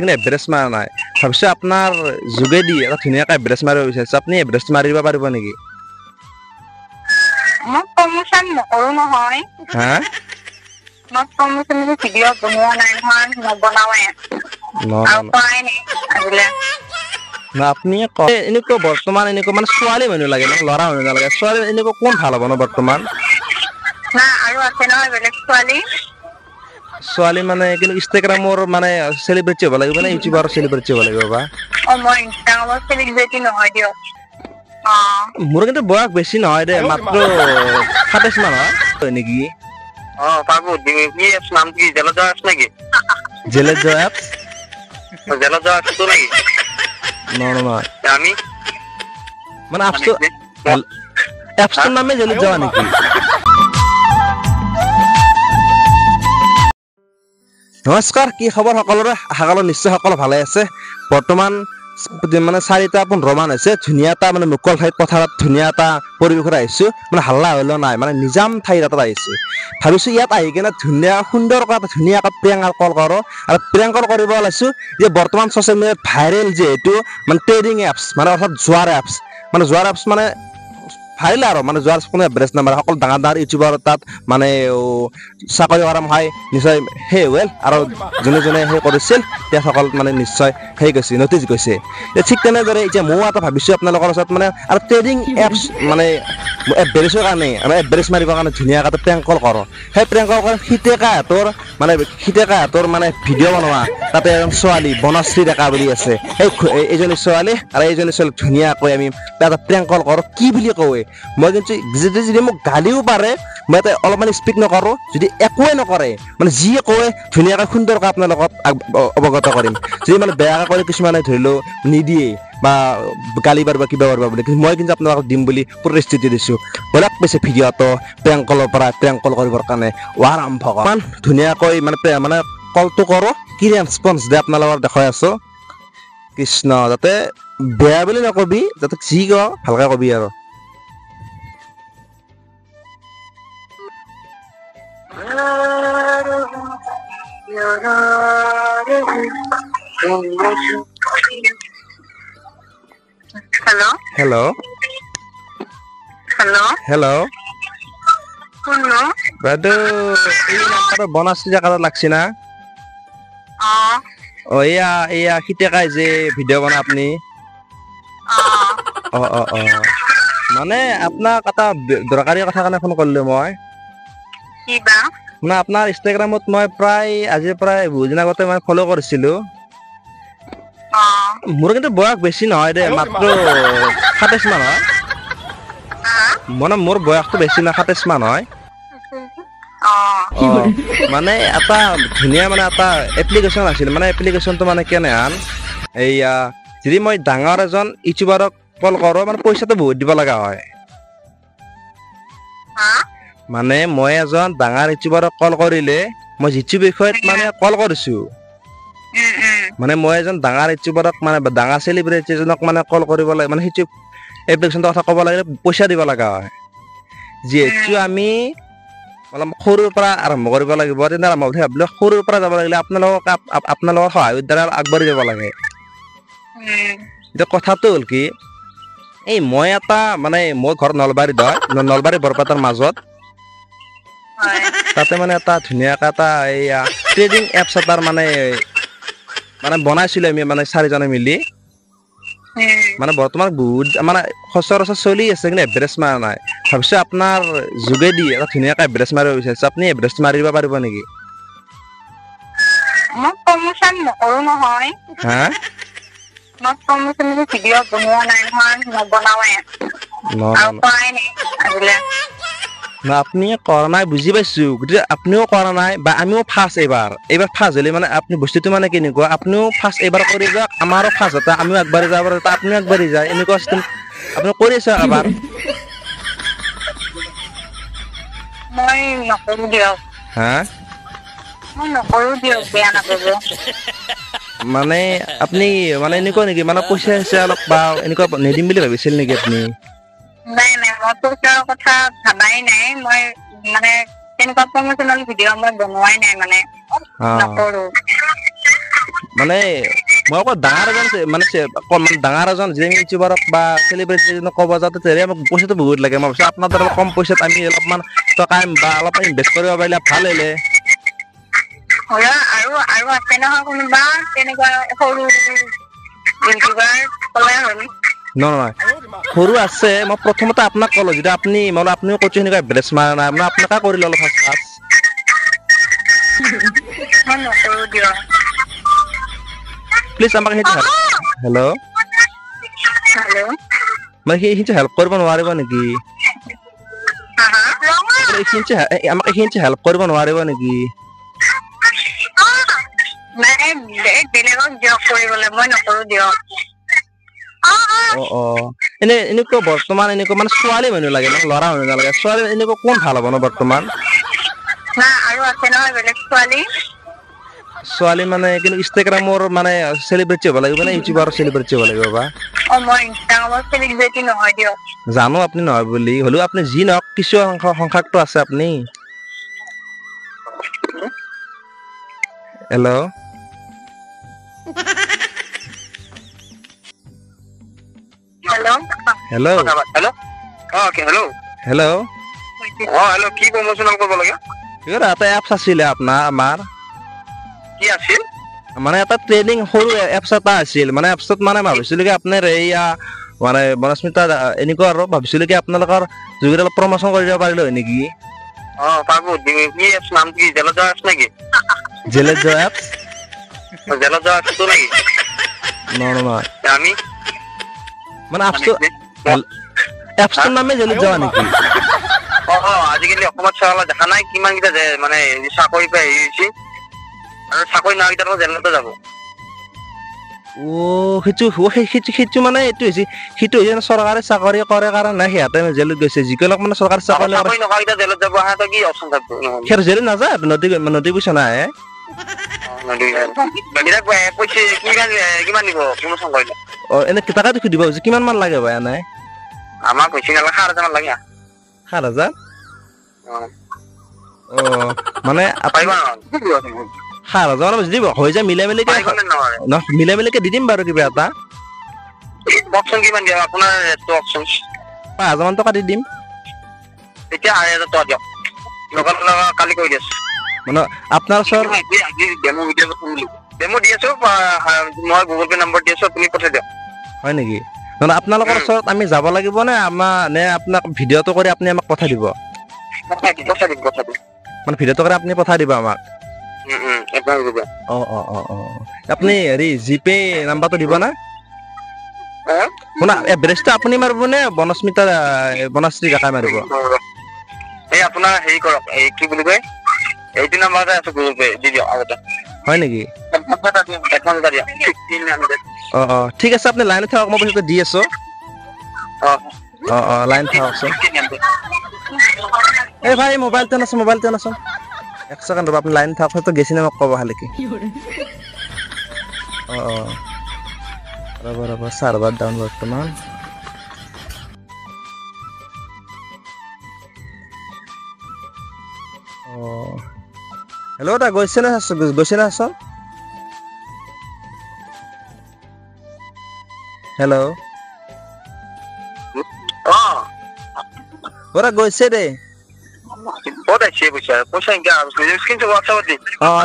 কিন্তু এভাৰেজ মাৰা নাই ভাবিছো আপোনাৰ যোগেদি এটা ধুনীয়াকৈ এভাৰেজ মাৰিব বিচাৰিছো আপুনি এভাৰেজ মাৰিব পাৰিব নেকি মই প্ৰমোচন নকৰো নহয় হা মই প্ৰমোচন ভিডিঅ' বনোৱা নাই নহয় নবনাওৱে আৰু কৰাই নাই আজিলে না আপুনি এনেকুৱা বৰ্তমান এনেকুৱা মানে ছোৱালী মানুহ লাগে মানে ল'ৰা মানুহ নালাগে ছোৱালী এনেকুৱা কোন ভাল হ'ব ন বৰ্তমান না আৰু আছে নহয় বেলেগ ছোৱালী মানে কিন্তু ইনষ্টাগ্ৰামৰ মানে চেলিব্ৰিটি হ'ব লাগিব নে ইউটিউবাৰ চেলিব্ৰিটি হ'ব লাগিব বা মই ইনষ্টাগ্ৰামৰ চেলিব্ৰিটি নহয় দিয়ক মোৰ কিন্তু বয়স বেছি নহয় দে মাত্ৰ 27 মান হয় নেকি পাবো কি নাম কি জেলজা আছে নাকি জেলজা এপছ জেলজা আছে তো নাকি ন আমি মানে এপছটোৰ নামে জেলজা নেকি নমস্কাৰ কি খবৰ সকলোৰে আশা কৰো নিশ্চয় সকলো ভালে আছে বৰ্তমান মানে 4:15 মান হৈছে ধুনীয়া এটা মানে মুকল ঠাইত পথাৰত ধুনীয়া এটা পৰিৱেশত আহিছো মানে হাল্লা হলো নাই মানে নিজাম ঠাইত এটা আহিছো ভাবিছো ইয়াত আহি কিনে ধুনীয়া সুন্দৰকৈ এটা ধুনীয়াকৈ প্ৰেংক কল কৰো আৰু প্ৰেংক কল কৰিব ওলাইছো যে বৰ্তমান ছ'চিয়েল মিডিয়াত ভাইৰেল যিহেতু মানে ট্ৰেডিং এপছ মানে অৰ্থাৎ জুৱাৰ এপছ মানে ভাইৰেল আৰু মানে জুৱাৰ কোনো এভাৰেজ নাম্বাৰ সকলো ডাঙৰ ডাঙৰ ইউটিউবাৰ তাত মানে চাকৰি কৰা হয় নিশ্চয় সেই ৱেল আৰু যোনে যোনে সেই কৰিছিল তেওঁলোকসকল মানে নিশ্চয় সেই গৈছে নটিচ গৈছে ঠিক তেনেদৰে এতিয়া ময়ো এটা ভাবিছোঁ আপোনালোকৰ ওচৰত মানে আৰু ট্ৰেডিং এপছ মানে এভাৰেজৰ কাৰণে আৰু এভাৰেজ মাৰিবৰ কাৰণে ধুনীয়াকৈ এটা প্ৰেংক কল কৰোঁ সেই প্ৰেংক কল সিতেকাহঁতৰ মানে ভিডিঅ' বনোৱা তাতে এজন ছোৱালী বনশ্ৰী ডেকা বুলি আছে এইজনী ছোৱালী আৰু এইজনী ছোৱালী ধুনীয়াকৈ আমি এটা প্ৰেংক কল কৰোঁ কি বুলি কয় মই কিন্তু যদি মোক গালিও পাৰে মই এটা অলপমান স্পীক নকৰোঁ যদি একোৱে নকৰে মানে যিয়ে কয় ধুনীয়াকৈ সুন্দৰকৈ আপোনাৰ লগত অৱগত কৰিম যদি মানে বেয়াকৈ কৰে কিছুমানে ধৰি লওক নিদিয়ে বা গালি পাৰিব কিবা পাৰিব বুলি মই কিন্তু আপোনালোকক দিম বুলি প্ৰতিশ্ৰুতি দিছোঁ বলক পাইছে ভিডিঅ'টো প্ৰেংক কলৰ পৰা প্ৰেংক কল কৰিবৰ কাৰণে আৰম্ভ ইমান ধুনীয়াকৈ মানে কলটো কৰোঁ কি ৰেছপন্স দিয়ে আপোনালোকৰ দেখাই আছোঁ কৃষ্ণ যাতে বেয়া বুলি নকবি যাতে যি ক ভালকৈ কবি আৰু হেল্ল' বাইদেউ এই নাম্বাৰটো বনশ্ৰী ডেকাত লাগছে না এয়া সিতেকাই যে ভিডিঅ' বনাই আপুনি মানে আপোনাক এটা দৰকাৰী কথা কাৰণে ফোন কৰিলোঁ মই মানে আপোনাৰ ইনষ্টাগ্ৰামত মই আজি প্ৰায় বহুত দিন আগতে মই ফ'ল' কৰিছিলোঁ মোৰ কিন্তু বয়স বেছি নহয় দে মাত্ৰ 27 মান হয় মানে মোৰ বয়সটো বেছি নহয় 27 মান হয় মানে এটা ধুনীয়া মানে এটা এপ্লিকেশ্যন আছিল মানে এপ্লিকেশ্যনটো মানে কেনেহান এইয়া যদি মই ডাঙৰ এজন ইউটিউবাৰক কল কৰোঁ মানে পইচাটো বহুত দিব লগা হয় মানে মই এজন ডাঙৰ ইউটিউবাৰক কল কৰিলে মই যিটো বিষয়ত মানে কল কৰিছোঁ মানে মই এজন ডাঙৰ ইউটিউবাৰক মানে ডাঙৰ চেলিব্ৰিটি এজনক মানে কল কৰিব লাগে মানে সেইটো এপ্লিকেশ্যনটোৰ কথা ক'ব লাগিলে পইচা দিব লগা হয় যিহেতু আমি অলপ সৰুৰ পৰা আৰম্ভ কৰিব লাগিব তেনে মই ভাবিলোঁ সৰুৰ পৰা যাব লাগিলে আপোনালোকৰ সহায়ৰ দ্বাৰা আগবাঢ়ি যাব লাগে এতিয়া কথাটো হ'ল কি এই মই এটা মানে মোৰ ঘৰ নলবাৰীত হয় নলবাৰী বৰপেটাৰ মাজত তাতে মানে এটা ধুনীয়াকৈ এটা এইয়া ট্ৰেডিং এপছ এটাৰ মানে বনাইছিলোঁ আমি মানে 4জনে মিলি মানে বৰ্তমান বহুত মানে সচৰাচৰ চলি আছে কিন্তু এভাৰেজ মাৰা নাই ভাবিছোঁ আপোনাৰ যোগেদি এটা ধুনীয়াকৈ এভাৰেজ মাৰিব বিচাৰিছোঁ আপুনি এভাৰেজ মাৰিব পাৰিব নেকি মই প্ৰমোচন নকৰো নহয় হা মই প্ৰমোচন ভিডিঅ' বনোৱা নাই নহয় নবনাওৱে আৰু কৰাই নাই আজিলে না আপুনি কৰা নাই বুজি পাইছোঁ গতিকে আপুনিও কৰা নাই বা আমিও ফাৰ্ষ্ট এইবাৰ ফাৰ্ষ্ট হ'লে মানে আপুনি বস্তুটো মানে কেনেকুৱা আপুনিও ফাৰ্ষ্ট এইবাৰ কৰি যাওক আমাৰো ফাৰ্ষ্ট এটা আমিও আগবাঢ়ি যাব পাৰোঁ আপুনিও আগবাঢ়ি যায় এনেকুৱা চিষ্টেম আপুনি কৰি চাওক এবাৰ মই নকৰো দিয়ক হা মই নকৰো দিয়ক বেয়া নাপাব মানে আপুনি মানে এনেকুৱা নেকি মানে পইচা অলপ বা এনেকুৱা নিদিম বুলি ভাবিছিল নেকি আপুনি নাই মই পইচাৰ কথা ভাবাই নাই মই মানে তেনেকুৱা প্ৰমোচনেল ভিডিঅ' মই বনোৱাই নাই মানে নকৰো মানে মই আকৌ ডাঙৰ এজন মানে ডাঙৰ এজন যে ইউটিউবাৰক বা চেলিব্ৰিটি ক'ব যাওঁতে তেতিয়াহে মোক পইচাটো বহুত লাগে মই ভাবিছোঁ আপোনাৰ দ্বাৰা কম পইচাত আমি অলপমান টকা বা অলপ ইনভেষ্ট কৰিব পাৰিলে ভাল হ'লে আৰু আছে নহয় কোনোবা তেনেকুৱা সৰু ইউটিউবাৰ ক'লে হ'ল নহয় সৰু আছে মই প্ৰথমতে আপোনাক ক'লো যেতিয়া আপুনি মানে আপুনিও কৈছে সেনেকুৱা এডভাৰটাইজ মাৰা নাই মই আপোনাকে কৰিলোঁ অলপ ফাৰ্ষ্ট মই নকৰোঁ দিয়ক প্লিজ আমাক সেইটো হেল্ল' মানে সেইখিনি হেল্প কৰিব নোৱাৰিব নেকি আমাক এইখিনি হেল্প কৰিব নোৱাৰিব নেকি বেলেগক দিয়ক কৰিবলৈ মই নকৰোঁ দিয়ক এনেকুৱা বৰ্তমান এনেকুৱা মানে ছোৱালী মানুহ লাগে মানে ল'ৰা মানুহ নালাগে ছোৱালী এনেকুৱা কোন ভাল হ'ব ন বৰ্তমান আৰু আছে নহয় বেলেগ ছোৱালী মানে কিন্তু ইনষ্টাগ্ৰামৰ মানে চেলিব্ৰিটি হ'ব লাগিব নে ইউটিউবাৰৰ চেলিব্ৰিটি হ'ব লাগিব বা মই ইনষ্টাগ্ৰামৰ চেলিব্ৰিটি নহয় দিয়ক জানো আপুনি নহয় বুলি হ'লেও আপুনি যি নহওক কিছু সংখ্যাকটো আছে আপুনি hello' hello' hello' hello' hello' কি প্ৰমোচন কৰিব লাগে এটা এপছ আছিলে আমাৰ কি আছিল মানে এটা ট্ৰেইনিং সৰু এপছ এটা আছিল মানে এপছত মানে ভাবিছিলোঁ কি আপোনাৰ এইয়া মানে বনস্মিতা এনেকুৱা আৰু ভাবিছিলোঁ কি আপোনালোকৰ যোগেদি অলপ প্ৰমোচন কৰি দিব পাৰিলোঁ হয় নেকি পাবো কি এপছ নাম কি জেলজা এপছ নেকি জেলজা এপছ জেলজা এপছটো নেকি নহয় আমি মানে এপছটোৰ নামে জেলজা নেকি আজিকালি অসমত চালা দেখা নাই কিমান কেইটা মানে চাকৰি পাই হেৰি হৈছে আৰু চাকৰি নোহোৱা কেইটাৰ জেলতে যাব সেইটো মানে এইটো হৈছে সেইটো হৈছে চৰকাৰে চাকৰি কৰে কাৰণে সিহঁতে জেলত গৈছে যিকোনো মানে চৰকাৰী চাকৰি নোহোৱা কেইটা জেলত যাব আহে কি অপশ্যন থাকিব সিহঁত জেলত নাযায় নটিফিকেশ্যন আহে কিমান দিব প্ৰমোচন কৰিলে এনে টাকাটো সুধিব হৈছে কিমান মান লাগে বা এনে আমাক কৈছে নালাগে 7,000 মান লাগে 7,000 মানে 7,000 বেছি দিব হৈ যায় মিলাই মিলিকে দি দিম বাৰু কিবা এটা অপশ্যন কিমান দিব আপোনাৰ 5,000 মান টকা দি দিম এতিয়া 8,000 টকা দিয়ক কালি কৈ দিছো মানে আপোনাৰ ওচৰত ডেমো দি আছো মই গুগল পে নম্বৰ দি আছো আপুনি পঠাই দিয়ক হয় নেকি মানে আপোনালোকৰ ওচৰত আমি যাব লাগিব নে আপোনাক ভিডিঅ'টো কৰি আপুনি আমাক পঠাই দিব মানে ভিডিঅ'টো কৰি আপুনি পঠাই দিব আমাক আপুনি হেৰি জিপে নাম্বাৰটো দিব না শুনা এড্ৰেছটো আপুনি মাৰিব নে বনশ্ৰী কাকাই মাৰিব এই আপোনাৰ হেৰি কৰক এই কি বুলি কয় এইটো নাম্বাৰতে আছে গুগল পে দি দিয়ক আগতে হয় নেকি ঠিক আছে আপুনি লাইনত থাকক মই পইচাটো দি আছো লাইন থাককচোন এই ভাই মোবাইলটো নাচোন এক ছেকেণ্ড ৰ'ব আপুনি লাইন থাকক হয়তো গেছি নে মোক ক'ব খালি কি ৰ'ব চাৰ্ভাৰ ডাউন বৰ্তমান হেল্ল' দা গৈছে না আচোন হেল্ল' গৈছে দে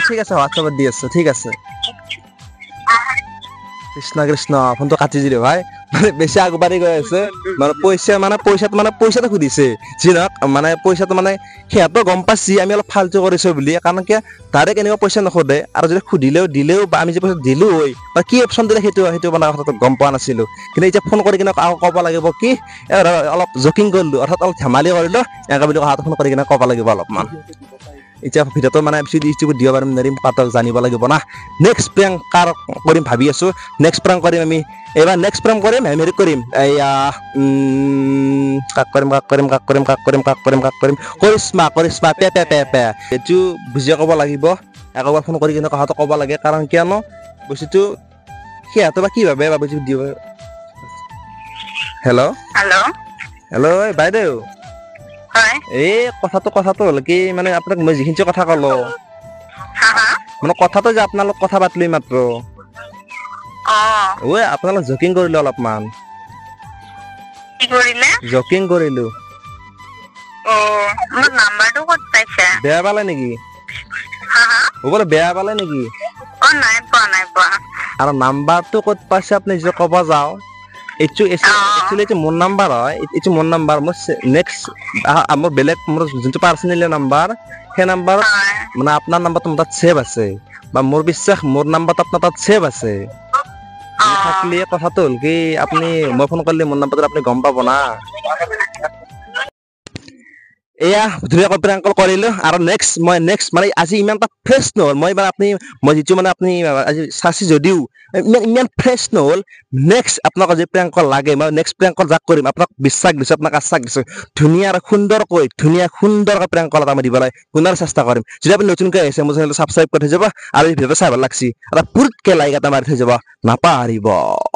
ঠিক আছে হোৱাটছএপত দি আছো ঠিক আছে কৃষ্ণ কৃষ্ণ ফোনটো কাটি দিলে ভাই মানে বেছি আগবাঢ়ি গৈ আছে মানে পইচাটো সুধিছে যি নহওক মানে পইচাটো মানে সিহঁতো গম পাইছি আমি অলপ ফাল্টু কৰিছো বুলি কাৰণ কি ডাইৰেক্ট এনেকুৱা পইচা নোসোধে আৰু যদি দিলেও বা আমি যে পইচা দিলো হয় বা কি অপশ্যন দিলে সেইটো মানে কথাটো গম পোৱা নাছিলো কিন্তু এতিয়া ফোন কৰি কিনে ক'ব লাগিব কি অলপ জকিং কৰিলো অৰ্থাৎ অলপ ধেমালি কৰিলো এনেকৈ বুলি কথাটো ফোন কৰি কিনে ক'ব লাগিব অলপমান এতিয়া ভিডিঅ'টো মানে ইউটিউবত দিব পাৰিম নোৱাৰিম কাটক জানিব লাগিব না নেক্সট প্ৰেংক কাৰ কৰিম ভাবি আছো নেক্সট প্ৰেংক কৰিম আমি এইবাৰ নেক্সট প্ৰেংক কৰিম হেৰি কৰিম এয়া কাক কৰিম কৰিশ্মা পে এইটো বুজিয়ে ক'ব লাগিব একবাৰ ফোন কৰি কিনে কথাটো ক'ব লাগে কাৰণ কিয়নো বস্তুটো সিহঁতে বা কি ভাবে বা বস্তু দিব হেল্ল' এই বাইদেউ এই কথাটো হ'ল কি মানে আপোনাক মই যিখিনি কথা ক'লো মানে কথাটো যে আপোনালোক কথা পাতিলো মাত্ৰ ঐ আপোনালোক জকিং কৰিলো অলপমান কি কৰিলে জকিং কৰিলো মোৰ নাম্বাৰটো ক'ত পাইছে বেয়া পালে নেকি হা ওপৰে বেয়া পালে নেকি নাই পোৱা আৰু নাম্বাৰটো ক'ত পাইছে আপুনি যে ক'ব যাও একচুৱেলি মোৰ নাম্বাৰ হয় এইটো মোৰ নাম্বাৰ মোৰ নেক্সট মোৰ বেলেগ মোৰ যোনটো পাৰ্চনেল নাম্বাৰ সেই নাম্বাৰ মানে আপোনাৰ নাম্বাৰটো মোৰ তাত ছেভ আছে বা মোৰ বিশ্বাস মোৰ নাম্বাৰটো আপোনাৰ তাত ছেভ আছে থাকলে কথাটো হ'ল কি আপুনি মই ফোন কৰিলে মোৰ নাম্বাৰটো আপুনি গম পাব না এয়া ধুনীয়াকৈ প্ৰেংকল কৰিলো আৰু নেক্সট মানে আজি ইমান এটা ফ্ৰেছ নহ'ল মই যিটো মানে আপুনি আজি চাচি যদিও ইমান ফ্ৰেছ নহ'ল নেক্সট আপোনাক আজি প্ৰেংকল লাগে মই নেক্সট প্ৰেংকল যাক কৰিম আপোনাক বিশ্বাস দিছোঁ আপোনাক আশ্বাস দিছোঁ ধুনীয়া আৰু সুন্দৰকৈ প্ৰেংকল এটা মই দিবলৈ পুনৰ চেষ্টা কৰিম যদি আপুনি নতুনকৈ আহিছে মোৰ চেনেলটো ছাবস্ক্ৰাইব কৰি থৈ যাব আৰু এই ভিডিঅ'টো চাই ভাল লাগছি এটা পুৰতকৈ লাইক এটা মাৰি থৈ যাব নাপাহৰিব